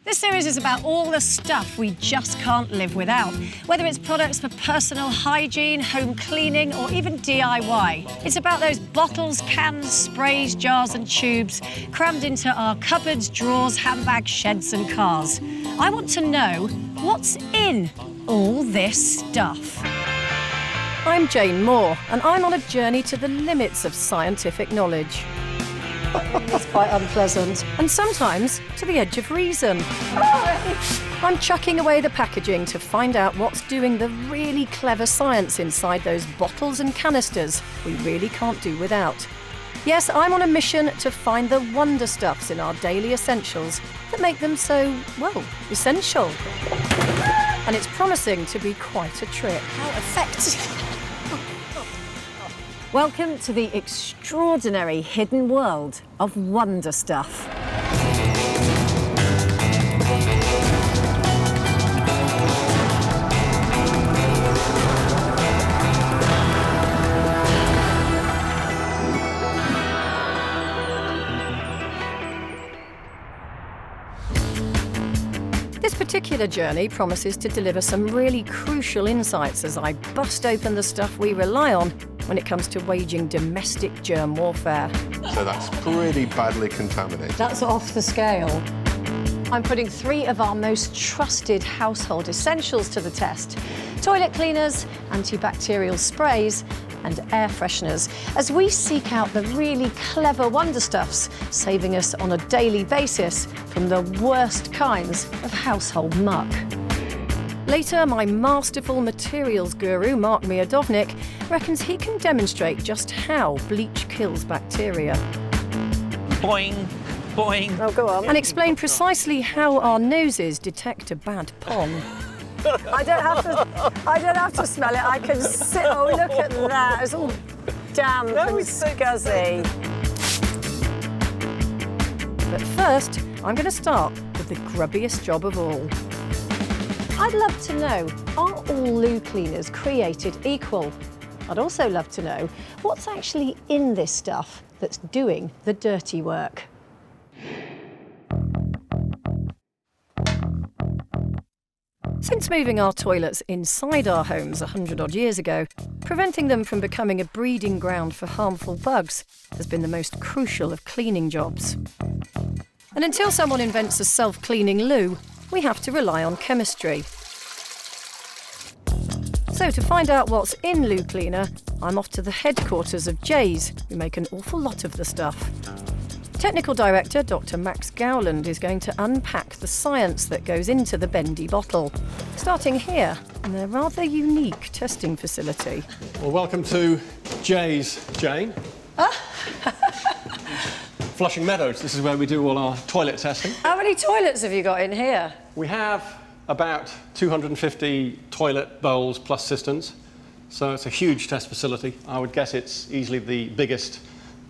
This series is about all the stuff we just can't live without, whether it's products for personal hygiene, home cleaning, or even DIY. It's about those bottles, cans, sprays, jars and tubes crammed into our cupboards, drawers, handbags, sheds and cars. I want to know what's in all this stuff. I'm Jane Moore, and I'm on a journey to the limits of scientific knowledge. It's quite unpleasant. And sometimes to the edge of reason. I'm chucking away the packaging to find out what's doing the really clever science inside those bottles and canisters we really can't do without. Yes, I'm on a mission to find the Wonderstuffs in our daily essentials that make them so, well, essential. And it's promising to be quite a trip. How effective. Welcome to the extraordinary hidden world of Wonderstuff. This particular journey promises to deliver some really crucial insights as I bust open the stuff we rely on when it comes to waging domestic germ warfare. So that's pretty badly contaminated. That's off the scale. I'm putting 3 of our most trusted household essentials to the test: toilet cleaners, antibacterial sprays, and air fresheners, as we seek out the really clever Wonderstuffs, saving us on a daily basis from the worst kinds of household muck. Later, my masterful materials guru, Mark Miodovnik, reckons he can demonstrate just how bleach kills bacteria. Boing, boing. Oh, go on. And explain precisely how our noses detect a bad pong. I don't have to smell it. I can sit. Oh, look at that. It's all damp and scuzzy. But first, I'm going to start with the grubbiest job of all. I'd love to know, are all loo cleaners created equal? I'd also love to know what's actually in this stuff that's doing the dirty work. Since moving our toilets inside our homes 100-odd years ago, preventing them from becoming a breeding ground for harmful bugs has been the most crucial of cleaning jobs. And until someone invents a self-cleaning loo, we have to rely on chemistry. So to find out what's in Loo Cleaner, I'm off to the headquarters of Jay's, who make an awful lot of the stuff. Technical Director Dr. Max Gowland is going to unpack the science that goes into the bendy bottle, starting here in their rather unique testing facility. Well, welcome to Jay's, Jane. Flushing Meadows. This is where we do all our toilet testing. How many toilets have you got in here? We have about 250 toilet bowls plus cisterns, so it's a huge test facility. I would guess it's easily the biggest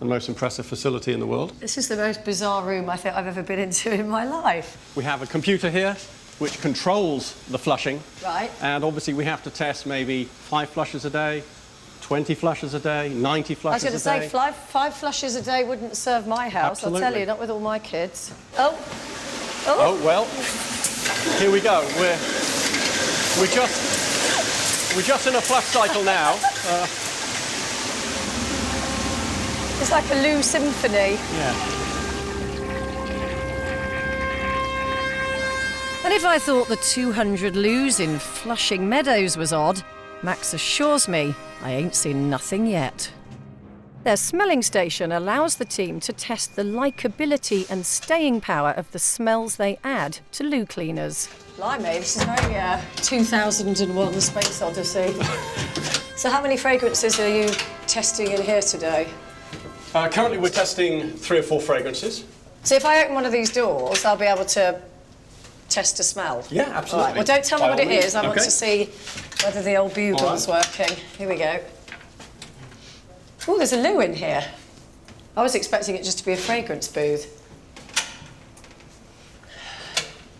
and most impressive facility in the world. This is the most bizarre room I think I've ever been into in my life. We have a computer here which controls the flushing. Right. And obviously we have to test maybe 5 flushes a day, 20 flushes a day, 90 flushes a day. I was going to say, 5 flushes a day wouldn't serve my house. Absolutely. I'll tell you, not with all my kids. Oh, well, here we go. We're just in a flush cycle now. It's like a loo symphony. Yeah. And if I thought the 200 loos in Flushing Meadows was odd, Max assures me I ain't seen nothing yet. Their smelling station allows the team to test the likability and staying power of the smells they add to loo cleaners. Blimey, this is very 2001 Space Odyssey. So how many fragrances are you testing in here today? Currently we're testing 3 or 4 fragrances. So if I open one of these doors, I'll be able to test a smell? Yeah, absolutely. Right, well, don't tell me what it is. I want Okay. to see whether the old bugle's working. Here we go. Oh, there's a loo in here. I was expecting it just to be a fragrance booth.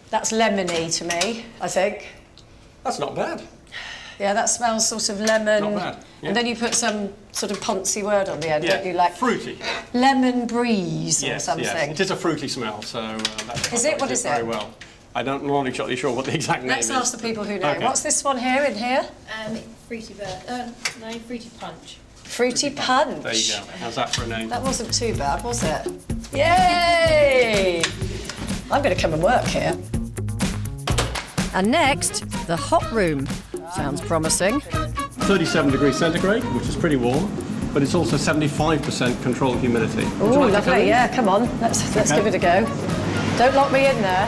That's lemony to me, I think. That's not bad. Yeah, that smells sort of lemon. Not bad, yeah. And then you put some sort of poncy word on the end, don't you? Like fruity. lemon breeze or Yes, something. yes. It is a fruity smell, so that Is it? What is very it? well. I'm not really sure what the exact name is. Let's ask the people who know. Okay. What's this one here in here? Fruity punch. Fruity punch. There you go. How's that for a name? That wasn't too bad, was it? Yay! I'm going to come and work here. And next, the hot room. Sounds promising. 37 degrees centigrade, which is pretty warm, but it's also 75% controlled humidity. Oh, lovely. Yeah, come on. Let's give it a go. Don't lock me in there.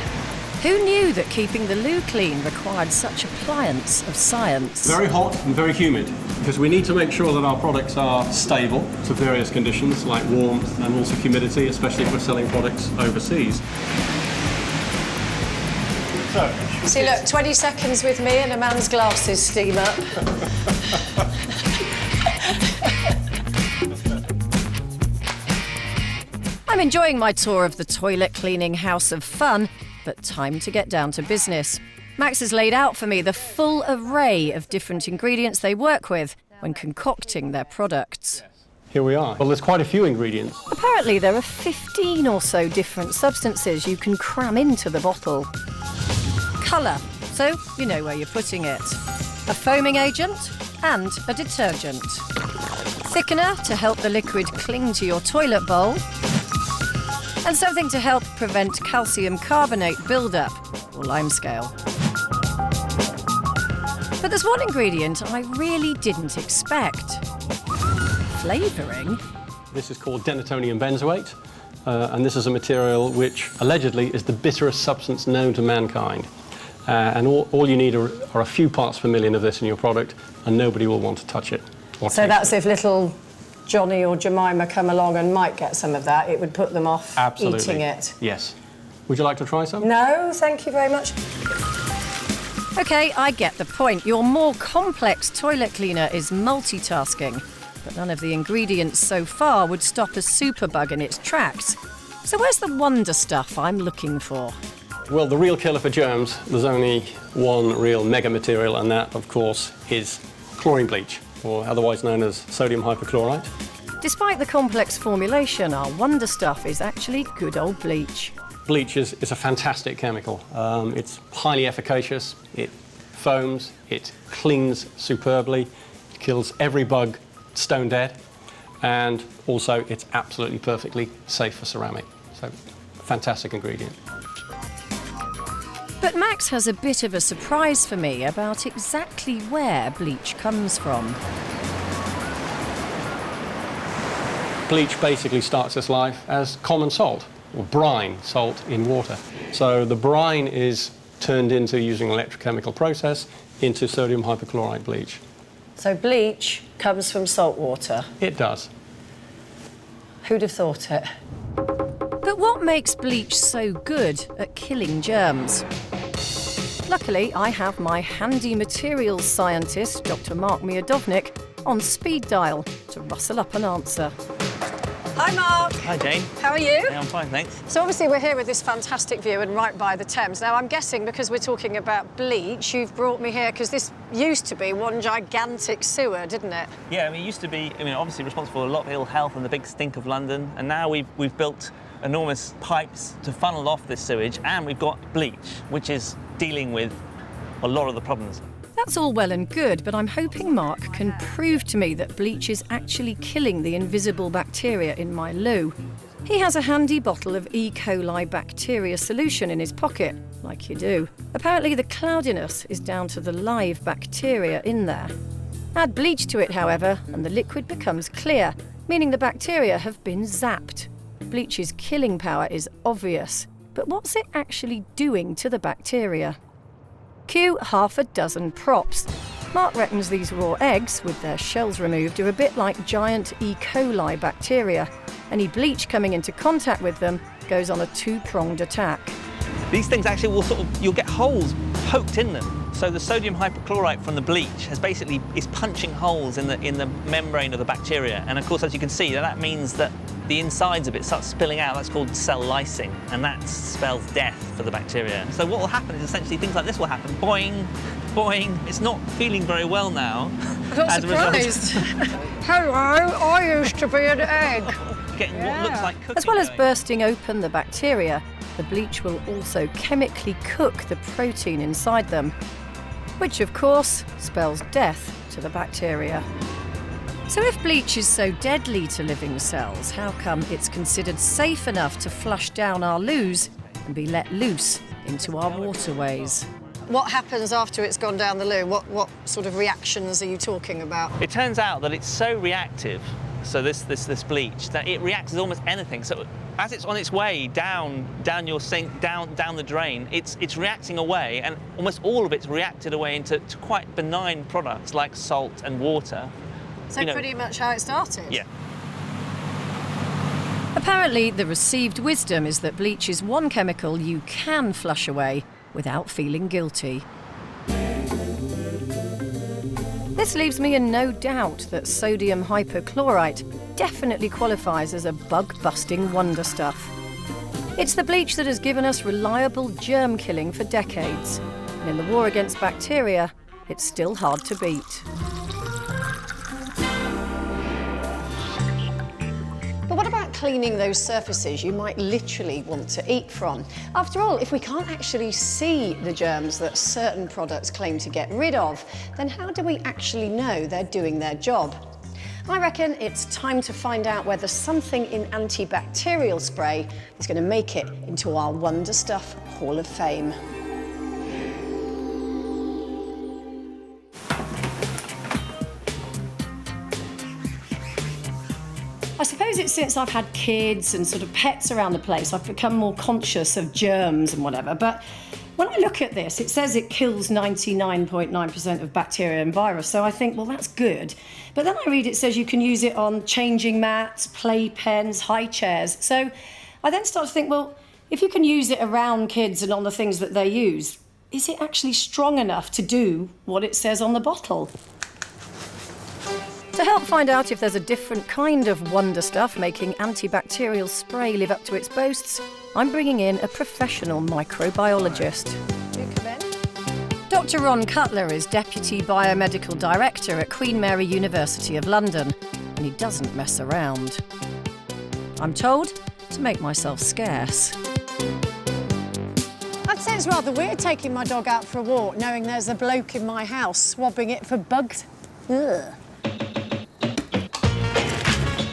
Who knew that keeping the loo clean required such appliance of science? Very hot and very humid, because we need to make sure that our products are stable to various conditions like warmth and also humidity, especially if we're selling products overseas. So, See, look, 20 seconds with me and a man's glasses steam up. I'm enjoying my tour of the toilet cleaning house of fun, but time to get down to business. Max has laid out for me the full array of different ingredients they work with when concocting their products. here we are. Well, there's quite a few ingredients. Apparently there are 15 or so different substances you can cram into the bottle. Colour, so you know where you're putting it. A foaming agent and a detergent. Thickener to help the liquid cling to your toilet bowl. And something to help prevent calcium carbonate buildup, or limescale. But there's one ingredient I really didn't expect. Flavouring? This is called denatonium benzoate, and this is a material which allegedly is the bitterest substance known to mankind. And all you need are a few parts per million of this in your product, and nobody will want to touch it. So that's if little Johnny or Jemima come along and might get some of that, it would put them off eating it. Yes. Would you like to try some? No, thank you very much. OK, I get the point. Your more complex toilet cleaner is multitasking, but none of the ingredients so far would stop a superbug in its tracks. So where's the Wonderstuff I'm looking for? Well, the real killer for germs, there's only one real mega material, and that, of course, is chlorine bleach, or otherwise known as sodium hypochlorite. Despite the complex formulation, our Wonderstuff is actually good old bleach. Bleach is a fantastic chemical. It's highly efficacious, it foams, it cleans superbly, it kills every bug stone dead, and also it's absolutely perfectly safe for ceramic. So, fantastic ingredient. But Max has a bit of a surprise for me about exactly where bleach comes from. Bleach basically starts its life as common salt, or brine, salt in water. So the brine is turned into, using an electrochemical process, into sodium hypochlorite bleach. So bleach comes from salt water. It does. Who'd have thought it? But what makes bleach so good at killing germs? Luckily, I have my handy materials scientist, Dr. Mark Miodownik, on speed dial to rustle up an answer. Hi, Mark. Hi, Jane. How are you? Yeah, I'm fine, thanks. So obviously we're here with this fantastic view and right by the Thames. Now I'm guessing because we're talking about bleach, you've brought me here because this used to be one gigantic sewer, didn't it? Yeah, I mean, it used to be, obviously responsible for a lot of ill health and the big stink of London, and now we've built enormous pipes to funnel off this sewage, and we've got bleach, which is dealing with a lot of the problems. That's all well and good, but I'm hoping Mark can prove to me that bleach is actually killing the invisible bacteria in my loo. He has a handy bottle of E. coli bacteria solution in his pocket, like you do. Apparently the cloudiness is down to the live bacteria in there. Add bleach to it, however, and the liquid becomes clear, meaning the bacteria have been zapped. Bleach's killing power is obvious, but what's it actually doing to the bacteria? Cue half a dozen props. Mark reckons these raw eggs, with their shells removed, are a bit like giant E. coli bacteria. Any bleach coming into contact with them goes on a two-pronged attack. These things actually will you'll get holes poked in them. So the sodium hypochlorite from the bleach is punching holes in the membrane of the bacteria. And of course, as you can see, that means that the insides of it start spilling out. That's called cell lysing, and that spells death for the bacteria. So what will happen is essentially things like this will happen. Boing, boing. It's not feeling very well now. I'm not surprised. Hello, I used to be an egg. Getting what looks like cooking As well as going. bursting open the bacteria, the bleach will also chemically cook the protein inside them, which of course spells death to the bacteria. So if bleach is so deadly to living cells, how come it's considered safe enough to flush down our loos and be let loose into our waterways? What happens after it's gone down the loo? What sort of reactions are you talking about? It turns out that it's so reactive, so this bleach, that it reacts with almost anything. So as it's on its way down your sink, down the drain, it's reacting away, and almost all of it's reacted away into quite benign products like salt and water. So pretty much how it started? Yeah. Apparently, the received wisdom is that bleach is one chemical you can flush away without feeling guilty. This leaves me in no doubt that sodium hypochlorite definitely qualifies as a bug-busting Wonderstuff. It's the bleach that has given us reliable germ killing for decades, and in the war against bacteria, it's still hard to beat. But what about cleaning those surfaces you might literally want to eat from? After all, if we can't actually see the germs that certain products claim to get rid of, then how do we actually know they're doing their job? I reckon it's time to find out whether something in antibacterial spray is going to make it into our Wonderstuff Hall of Fame. I suppose it's since I've had kids and sort of pets around the place, I've become more conscious of germs and whatever. But when I look at this, it says it kills 99.9% of bacteria and virus. So I think, well, that's good. But then I read it says you can use it on changing mats, playpens, high chairs. So I then start to think, well, if you can use it around kids and on the things that they use, is it actually strong enough to do what it says on the bottle? To help find out if there's a different kind of Wonderstuff making antibacterial spray live up to its boasts, I'm bringing in a professional microbiologist. Dr. Ron Cutler is Deputy Biomedical Director at Queen Mary University of London, and he doesn't mess around. I'm told to make myself scarce. I'd say it's rather weird taking my dog out for a walk knowing there's a bloke in my house swabbing it for bugs. Ugh.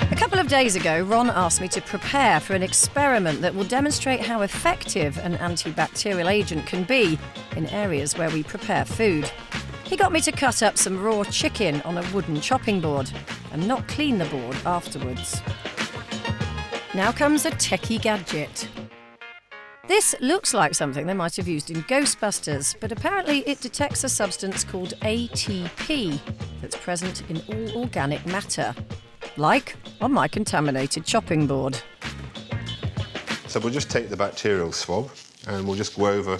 A couple of days ago, Ron asked me to prepare for an experiment that will demonstrate how effective an antibacterial agent can be in areas where we prepare food. He got me to cut up some raw chicken on a wooden chopping board and not clean the board afterwards. Now comes a techie gadget. This looks like something they might have used in Ghostbusters, but apparently it detects a substance called ATP that's present in all organic matter, like on my contaminated chopping board. So we'll just take the bacterial swab and we'll just go over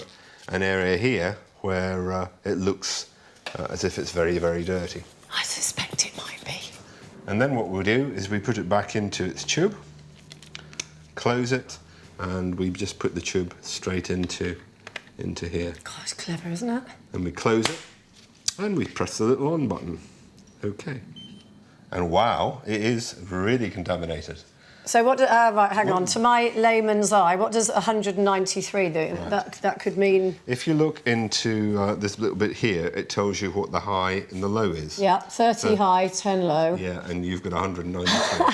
an area here where it looks as if it's very, very dirty. I suspect it might be. And then what we'll do is we put it back into its tube, close it, and we just put the tube straight into here. God, it's clever, isn't it? And we close it, and we press the little on button. OK. And wow, it is really contaminated. So what, right, hang on, to my layman's eye, what does 193 do? Right. That could mean... If you look into this little bit here, it tells you what the high and the low is. Yeah, 30 high, 10 low. Yeah, and you've got 193.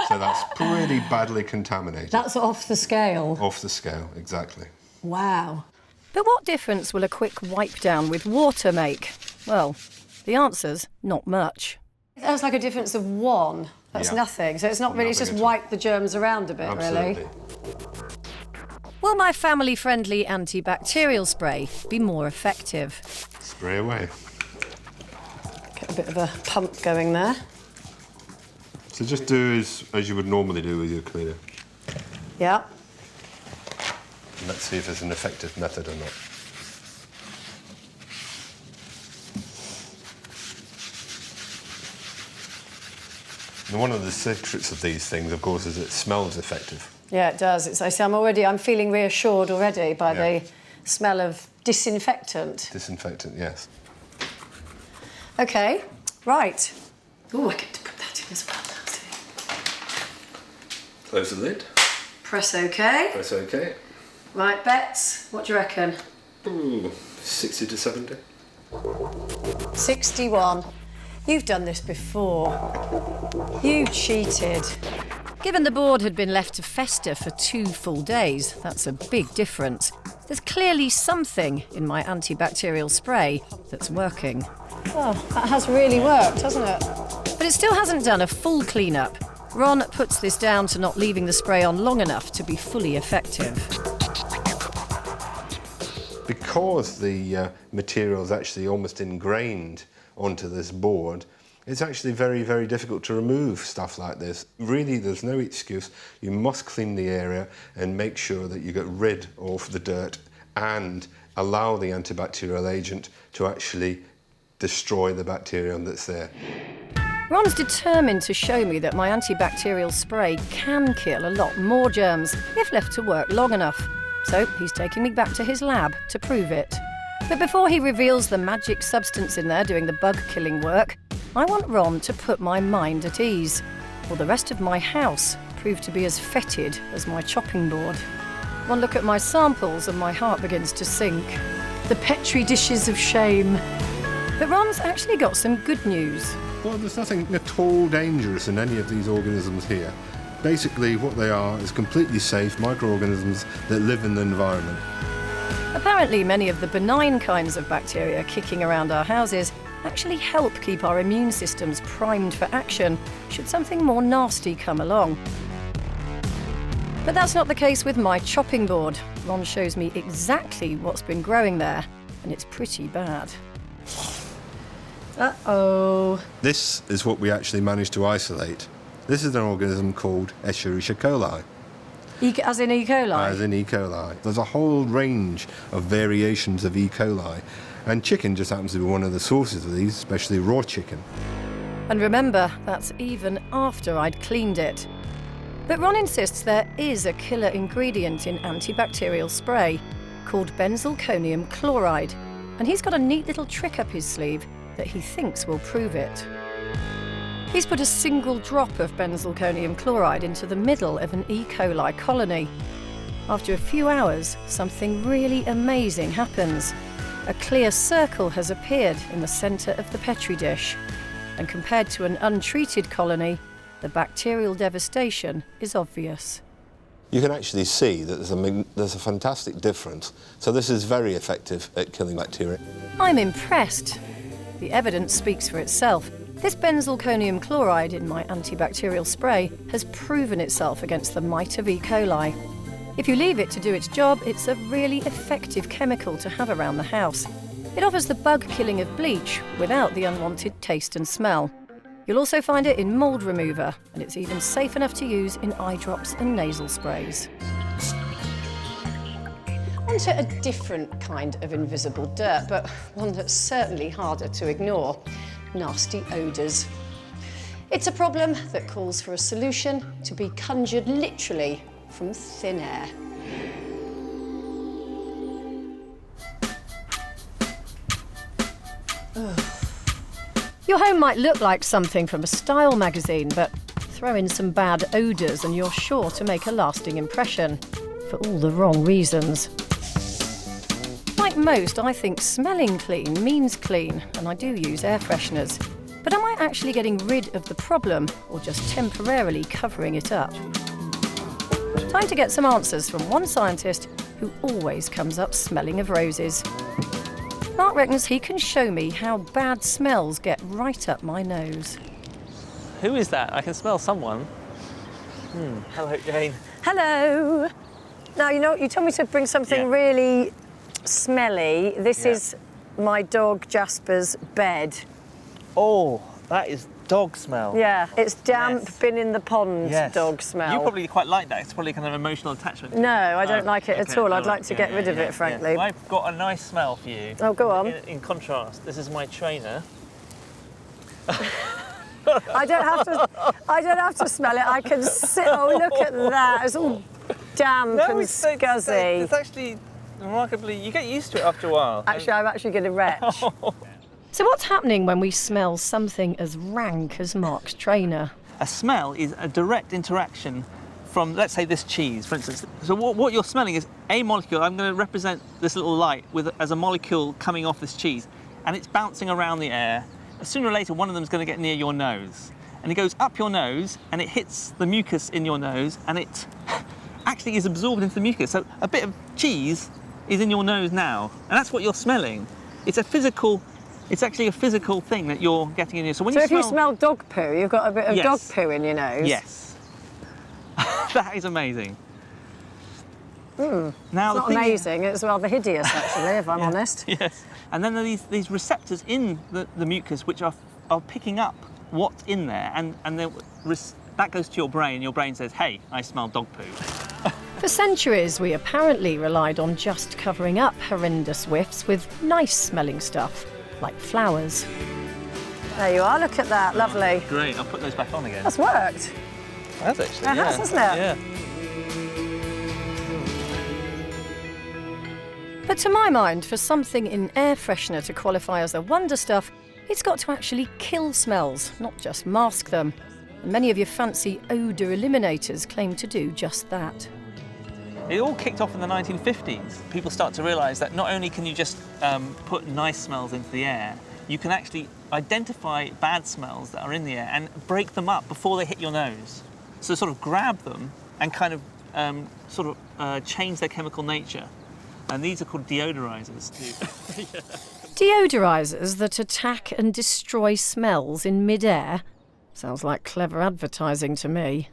So that's pretty badly contaminated. That's off the scale? Off the scale, exactly. Wow. But what difference will a quick wipe down with water make? Well, the answer's not much. That's like a difference of 1. That's nothing. So it's not really, it's just wipe the germs around a bit, Absolutely. really. Will my family-friendly antibacterial spray be more effective? Spray away. Get a bit of a pump going there. So just do as you would normally do with your cleaner. Yeah. And let's see if it's an effective method or not. And one of the secrets of these things, of course, is it smells effective. Yeah, it does. I'm feeling reassured already by the smell of disinfectant. Disinfectant, yes. OK, right. Oh, I get to put that in as well. That's it. Close the lid. Press OK. Press OK. Right, bets. What do you reckon? 60 to 70. 61. You've done this before. You cheated. Given the board had been left to fester for 2 full days, that's a big difference. There's clearly something in my antibacterial spray that's working. Oh, that has really worked, hasn't it? But it still hasn't done a full clean-up. Ron puts this down to not leaving the spray on long enough to be fully effective. Because the material is actually almost ingrained onto this board, it's actually very, very difficult to remove stuff like this. Really, there's no excuse. You must clean the area and make sure that you get rid of the dirt and allow the antibacterial agent to actually destroy the bacterium that's there. Ron's determined to show me that my antibacterial spray can kill a lot more germs if left to work long enough. So he's taking me back to his lab to prove it. But before he reveals the magic substance in there doing the bug-killing work, I want Ron to put my mind at ease, or the rest of my house prove to be as fetid as my chopping board. One look at my samples and my heart begins to sink. The Petri dishes of shame. But Ron's actually got some good news. Well, there's nothing at all dangerous in any of these organisms here. Basically, what they are is completely safe microorganisms that live in the environment. Apparently, many of the benign kinds of bacteria kicking around our houses actually help keep our immune systems primed for action should something more nasty come along. But that's not the case with my chopping board. Ron shows me exactly what's been growing there, and it's pretty bad. Uh-oh. This is what we actually managed to isolate. This is an organism called Escherichia coli. As in E. coli? As in E. coli. There's a whole range of variations of E. coli, and chicken just happens to be one of the sources of these, especially raw chicken. And remember, that's even after I'd cleaned it. But Ron insists there is a killer ingredient in antibacterial spray called benzalkonium chloride, and he's got a neat little trick up his sleeve that he thinks will prove it. He's put a single drop of benzalkonium chloride into the middle of an E. coli colony. After a few hours, something really amazing happens. A clear circle has appeared in the centre of the Petri dish, and compared to an untreated colony, the bacterial devastation is obvious. You can actually see that there's a fantastic difference. So this is very effective at killing bacteria. I'm impressed. The evidence speaks for itself. This benzalkonium chloride in my antibacterial spray has proven itself against the might of E. coli. If you leave it to do its job, it's a really effective chemical to have around the house. It offers the bug killing of bleach without the unwanted taste and smell. You'll also find it in mould remover, and it's even safe enough to use in eye drops and nasal sprays. Onto a different kind of invisible dirt, but one that's certainly harder to ignore: nasty odours. It's a problem that calls for a solution to be conjured literally from thin air. Your home might look like something from a style magazine, but throw in some bad odours and you're sure to make a lasting impression, for all the wrong reasons. Like most, I think smelling clean means clean, and I do use air fresheners. But am I actually getting rid of the problem, or just temporarily covering it up? Time to get some answers from one scientist who always comes up smelling of roses. Mark reckons he can show me how bad smells get right up my nose. Who is that? I can smell someone. Hello, Jane. Hello. Now, you told me to bring something really smelly. This is my dog Jasper's bed. Oh, that is dog smell. Yeah, it's damp, Yes. been in the pond dog smell. You probably quite like that. It's probably kind of emotional attachment. No, I don't like it at Okay, all. I'd all like right. to get rid of it, frankly. Well, I've got a nice smell for you. Oh, go on. In contrast, this is my trainer. I don't have to smell it. I can sit. Oh, look at that. It's all damp and scuzzy. It's actually remarkably, you get used to it after a while. Actually, I'm actually going to retch. So what's happening when we smell something as rank as Mark's trainer? A smell is a direct interaction from, let's say, this cheese, for instance. So what you're smelling is a molecule. I'm going to represent this little light as a molecule coming off this cheese, and it's bouncing around the air. Sooner or later, one of them is going to get near your nose, and it goes up your nose, and it hits the mucus in your nose, and it actually is absorbed into the mucus. So a bit of cheese is in your nose now, and that's what you're smelling. It's actually a physical thing that you're getting in your. So when if you smell dog poo, you've got a bit of dog poo in your nose. Yes. That is amazing. Now it's not amazing, it's rather hideous actually, if I'm honest. Yes. And then there are these receptors in the mucus which are picking up what's in there, and that goes to your brain. Your brain says, hey, I smell dog poo. For centuries, we apparently relied on just covering up horrendous whiffs with nice-smelling stuff, like flowers. There you are, look at that, lovely. Great, I'll put those back on again. That's worked. That's actually, It has, hasn't it? Yeah. But to my mind, for something in air freshener to qualify as a Wonderstuff, it's got to actually kill smells, not just mask them. And many of your fancy odour eliminators claim to do just that. It all kicked off in the 1950s. People start to realise that not only can you just put nice smells into the air, you can actually identify bad smells that are in the air and break them up before they hit your nose. So sort of grab them and kind of change their chemical nature. And these are called deodorizers. Deodorizers that attack and destroy smells in mid-air? Sounds like clever advertising to me.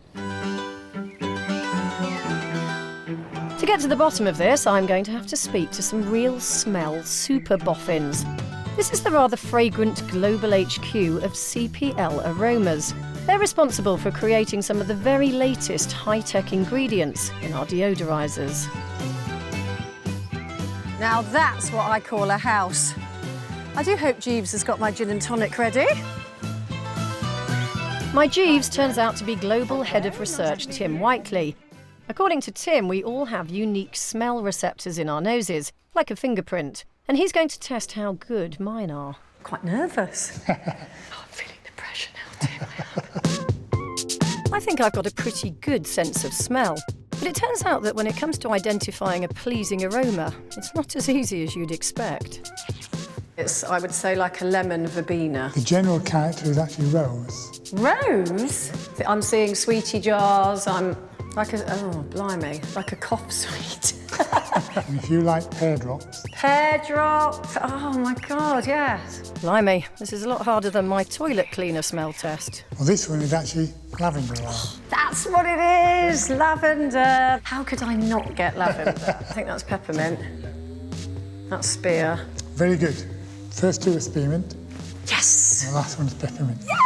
To get to the bottom of this, I'm going to have to speak to some real smell super boffins. This is the rather fragrant global HQ of CPL Aromas. They're responsible for creating some of the very latest high-tech ingredients in our deodorizers. Now that's what I call a house. I do hope Jeeves has got my gin and tonic ready. My Jeeves turns out to be Global Head of Research Tim Whiteley. According to Tim, we all have unique smell receptors in our noses, like a fingerprint, and he's going to test how good mine are. Quite nervous. Oh, I'm feeling the pressure now, Tim. I think I've got a pretty good sense of smell, but it turns out that when it comes to identifying a pleasing aroma, it's not as easy as you'd expect. It's, I would say, like a lemon verbena. The general character is actually rose. Rose? I'm seeing sweetie jars, I'm like a, oh, blimey, like a cough sweet. And if you like pear drops. Pear drops, oh my God, yes. Blimey, this is a lot harder than my toilet cleaner smell test. Well, this one is actually lavender oil. That's what it is, lavender. How could I not get lavender? I think that's peppermint. That's spear. Very good. First two are spearmint. Yes! And the last one's peppermint. Yeah!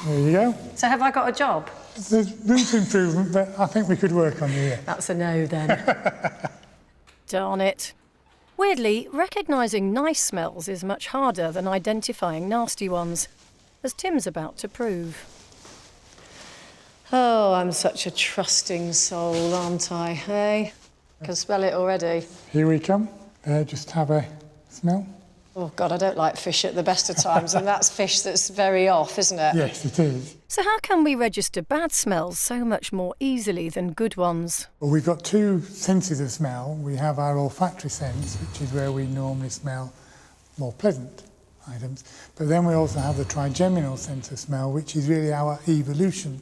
There you go. So have I got a job? There's room for improvement, but I think we could work on you, yeah. That's a no then. Darn it. Weirdly, recognising nice smells is much harder than identifying nasty ones, as Tim's about to prove. Oh, I'm such a trusting soul, aren't I, hey? I can smell it already. Here we come. Just have a smell. Oh, God, I don't like fish at the best of times, and that's fish that's very off, isn't it? Yes, it is. So how can we register bad smells so much more easily than good ones? Well, we've got two senses of smell. We have our olfactory sense, which is where we normally smell more pleasant items. But then we also have the trigeminal sense of smell, which is really our evolution,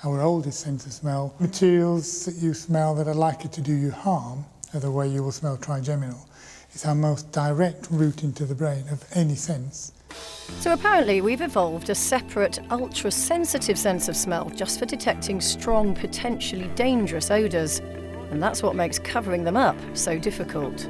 our oldest sense of smell. Materials that you smell that are likely to do you harm are the way you will smell trigeminal. It's our most direct route into the brain of any sense. So apparently we've evolved a separate, ultra-sensitive sense of smell just for detecting strong, potentially dangerous odours. And that's what makes covering them up so difficult.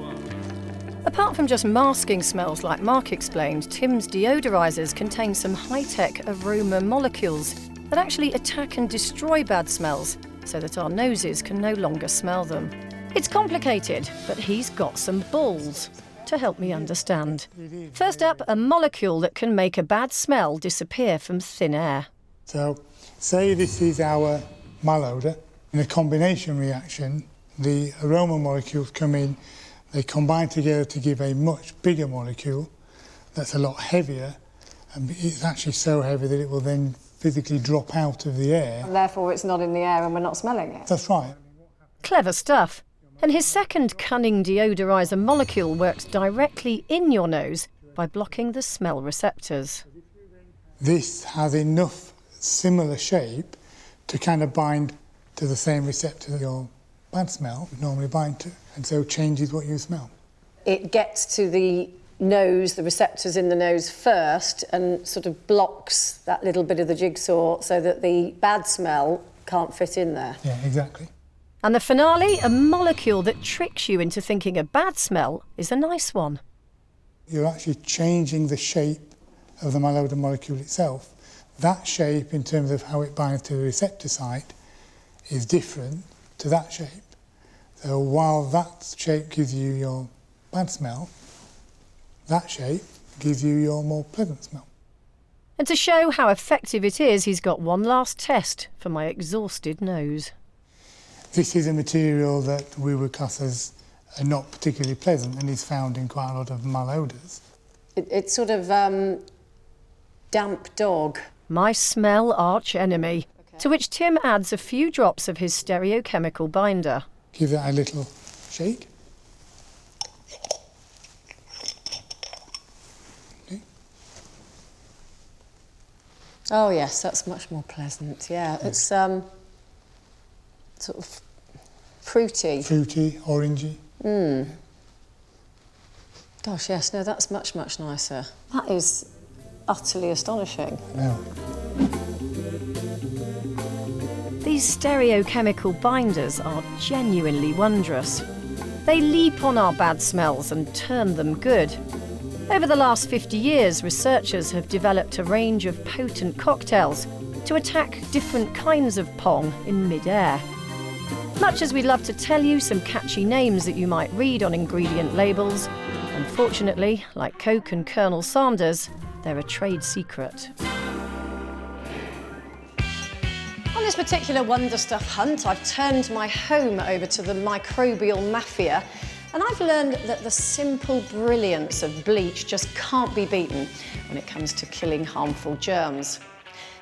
Apart from just masking smells like Mark explained, Tim's deodorizers contain some high-tech aroma molecules that actually attack and destroy bad smells so that our noses can no longer smell them. It's complicated, but he's got some balls to help me understand. First up, a molecule that can make a bad smell disappear from thin air. So, say this is our malodour. In a combination reaction, the aroma molecules come in, they combine together to give a much bigger molecule that's a lot heavier, and it's actually so heavy that it will then physically drop out of the air. And therefore it's not in the air and we're not smelling it. That's right. Clever stuff. And his second cunning deodoriser molecule works directly in your nose by blocking the smell receptors. This has enough similar shape to kind of bind to the same receptor that your bad smell would normally bind to, and so changes what you smell. It gets to the nose, the receptors in the nose first, and sort of blocks that little bit of the jigsaw so that the bad smell can't fit in there. Yeah, exactly. And the finale, a molecule that tricks you into thinking a bad smell is a nice one. You're actually changing the shape of the malodor molecule itself. That shape, in terms of how it binds to the receptor site, is different to that shape. So while that shape gives you your bad smell, that shape gives you your more pleasant smell. And to show how effective it is, he's got one last test for my exhausted nose. This is a material that we would class as not particularly pleasant and is found in quite a lot of malodors. It's sort of damp dog. My smell arch enemy, to which Tim adds a few drops of his stereochemical binder. Give that a little shake. Okay. Oh yes, that's much more pleasant. Yeah, it's sort of fruity. Fruity, orangey. Mm. Gosh, yes, no, that's much, much nicer. That is utterly astonishing. Now, These stereochemical binders are genuinely wondrous. They leap on our bad smells and turn them good. Over the last 50 years, researchers have developed a range of potent cocktails to attack different kinds of pong in mid-air. Much as we'd love to tell you some catchy names that you might read on ingredient labels, unfortunately, like Coke and Colonel Sanders, they're a trade secret. On this particular Wonderstuff hunt, I've turned my home over to the microbial mafia, and I've learned that the simple brilliance of bleach just can't be beaten when it comes to killing harmful germs.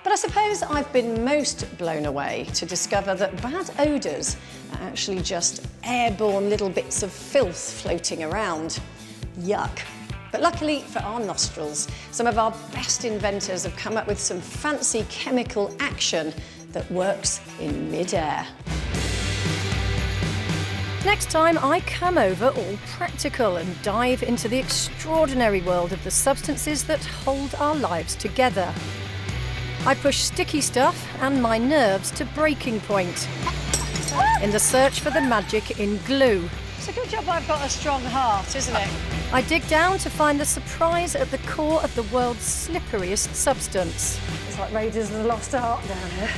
But I suppose I've been most blown away to discover that bad odours are actually just airborne little bits of filth floating around. Yuck. But luckily for our nostrils, some of our best inventors have come up with some fancy chemical action that works in mid-air. Next time, I come over all practical and dive into the extraordinary world of the substances that hold our lives together. I push sticky stuff and my nerves to breaking point in the search for the magic in glue. It's a good job I've got a strong heart, isn't it? I dig down to find the surprise at the core of the world's slipperiest substance. It's like Raiders of the Lost Ark down here.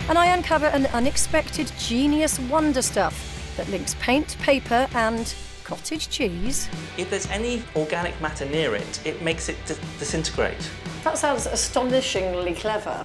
And I uncover an unexpected genius Wonderstuff that links paint, paper and cottage cheese. If there's any organic matter near it, it makes it disintegrate. That sounds astonishingly clever.